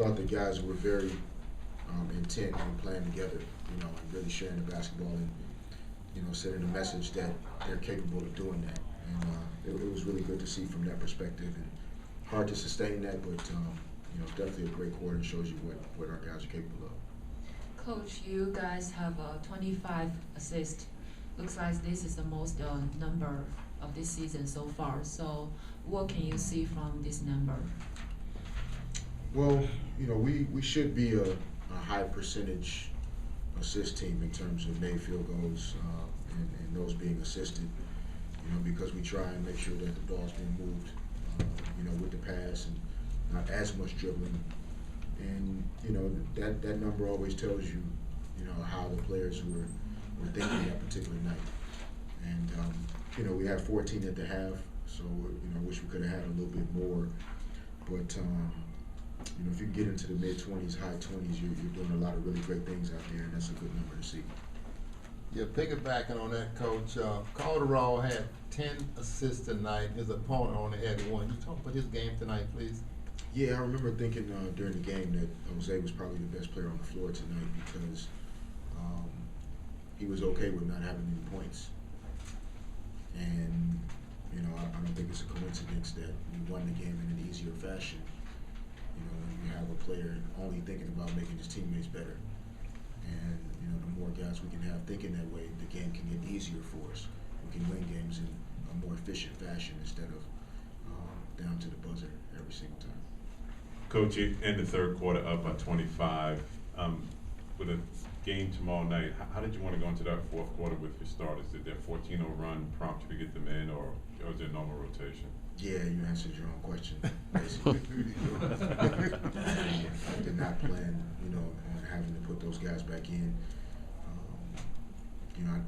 thought the guys were very intent on playing together, and really sharing the basketball and, sending a message that they're capable of doing that. And it was really good to see from that perspective. And hard to sustain that, but definitely a great quarter and shows you what our guys are capable of. Coach, you guys have 25 assists. Looks like this is the most number of this season so far. So what can you see from this number? Well, we should be a high percentage assist team in terms of made field goals and those being assisted, because we try and make sure that the ball's being moved, with the pass and not as much dribbling. And, that number always tells you, how the players were thinking that particular night. And, we had 14 at the half, so, wish we could have had a little bit more. But, if you get into the mid-20s, high 20s, you're doing a lot of really great things out there, and that's a good number to see. Yeah, piggybacking on that, Coach, Calderon had 10 assists tonight. His opponent only had 1. You talk about his game tonight, please. Yeah, I remember thinking during the game that Jose was probably the best player on the floor tonight because he was okay with not having any points. And, I don't think it's a coincidence that we won the game in an easier fashion. When you have a player only thinking about making his teammates better. And, the more guys we can have thinking that way, the game can get easier for us. We can win games in a more efficient fashion instead of down to the buzzer every single time. Coach, you end the third quarter up by 25. With a game tomorrow night, how did you want to go into that fourth quarter with your starters? Did that 14-0 run prompt you to get them in, or was there normal rotation? Yeah, you answered your own question, basically. I did not plan, on having to put those guys back in.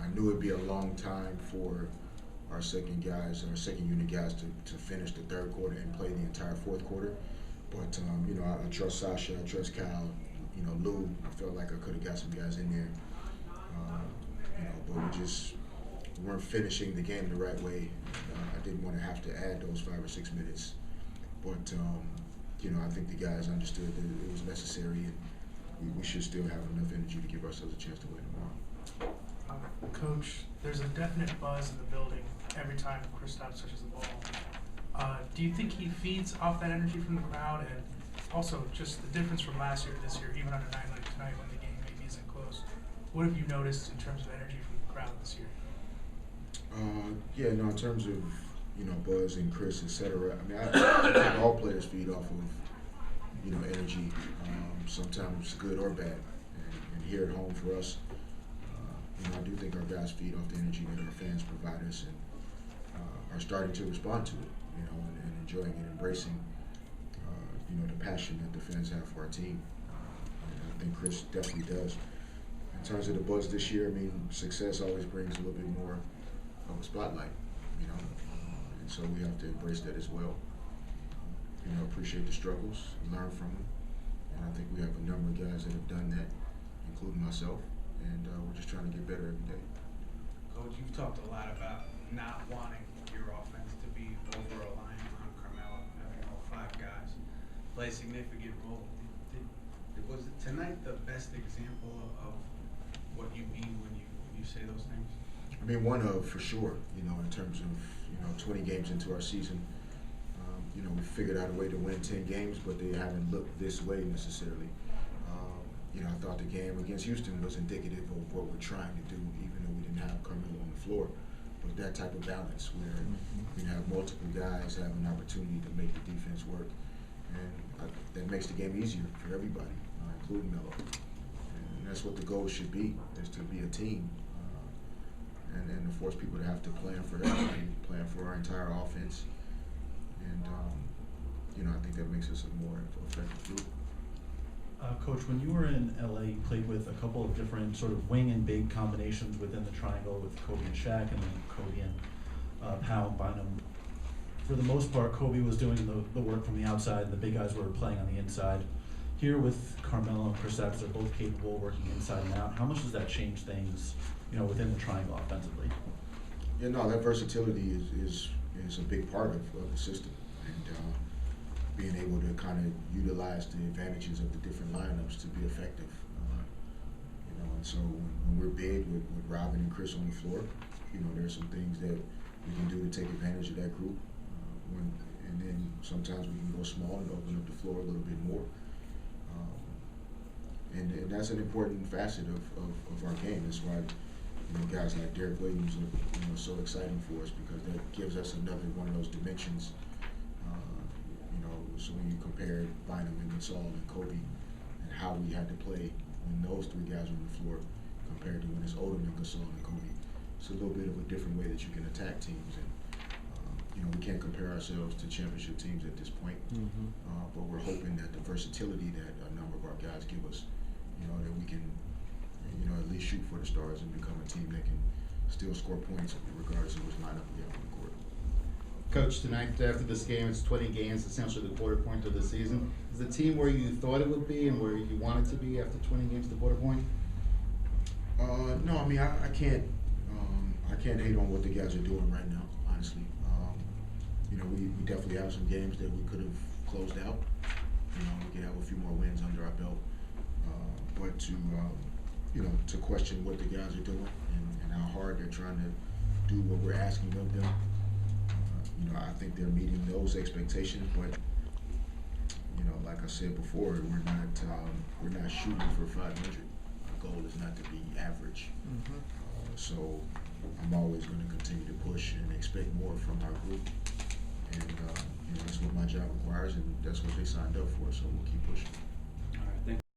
I knew it'd be a long time for our second unit guys to finish the third quarter and play the entire fourth quarter. But, I trust Sasha, I trust Kyle, Lou. I felt like I could have got some guys in there. But we weren't finishing the game the right way. I didn't want to have to add those 5 or 6 minutes. But, I think the guys understood that it was necessary and we should still have enough energy to give ourselves a chance to win tomorrow. Coach, there's a definite buzz in the building every time Kristaps touches the ball. Do you think he feeds off that energy from the crowd? And also just the difference from last year to this year, even on a night like tonight when the game maybe isn't close. What have you noticed in terms of energy from the crowd this year? In terms of, Buzz and Kris, et cetera, I think all players feed off of, energy, sometimes good or bad. And here at home for us, I do think our guys feed off the energy that our fans provide us and are starting to respond to it, and enjoying and embracing, the passion that the fans have for our team. And I think Kris definitely does. In terms of the buzz this year, success always brings a little bit more of a spotlight, and so we have to embrace that as well. Appreciate the struggles, learn from them, and I think we have a number of guys that have done that, including myself, and we're just trying to get better every day. Coach, you've talked a lot about not wanting your offense to be over-reliant on Carmelo, having all 5 guys play a significant role. Was tonight the best example of what you mean when you say those things? One of, for sure, in terms of, 20 games into our season, we figured out a way to win 10 games, but they haven't looked this way necessarily. I thought the game against Houston was indicative of what we're trying to do, even though we didn't have Carmelo on the floor. But that type of balance where you have multiple guys have an opportunity to make the defense work, and that makes the game easier for everybody, including Melo. And that's what the goal should be, is to be a team. And to force people to have to plan for everybody, plan for our entire offense. And, I think that makes us a more effective group. Coach, when you were in LA, you played with a couple of different sort of wing and big combinations within the triangle with Kobe and Shaq, and then Kobe and Powell, Bynum. For the most part, Kobe was doing the work from the outside, and the big guys were playing on the inside. Here with Carmelo and Kristaps, they're both capable of working inside and out. How much does that change things, within the triangle offensively? That versatility is a big part of the system. And, being able to kind of utilize the advantages of the different lineups to be effective. You know, and so when we're big with Robin and Kris on the floor, you know, there's some things that we can do to take advantage of that group. And then sometimes we can go small and open up the floor a little bit more. And that's an important facet of our game. That's why, you know, guys like Derek Williams are, you know, so exciting for us, because that gives us another one of those dimensions. You know, so when you compare Bynum and Gasol and Kobe and how we had to play when those three guys are on the floor compared to when it's Odom and Gasol and Kobe, it's a little bit of a different way that you can attack teams. And you know, we can't compare ourselves to championship teams at this point, but we're hoping that the versatility that a number of our guys give us, you know, that we can, you know, at least shoot for the stars and become a team that can still score points regardless of which lineup we have on the court. Coach, tonight after this game, it's 20 games, essentially the quarter point of the season. Is the team where you thought it would be and where you wanted to be after 20 games, the quarter point? No, I mean, I can't hate on what the guys are doing right now, honestly. You know, we definitely have some games that we could have closed out. You know, we could have a few more wins under our belt. But to, you know, to question what the guys are doing and how hard they're trying to do what we're asking of them, you know, I think they're meeting those expectations. But, you know, like I said before, we're not shooting for 500. Our goal is not to be average. So I'm always going to continue to push and expect more from our group. And you know, that's what my job requires, and that's what they signed up for, so we'll keep pushing.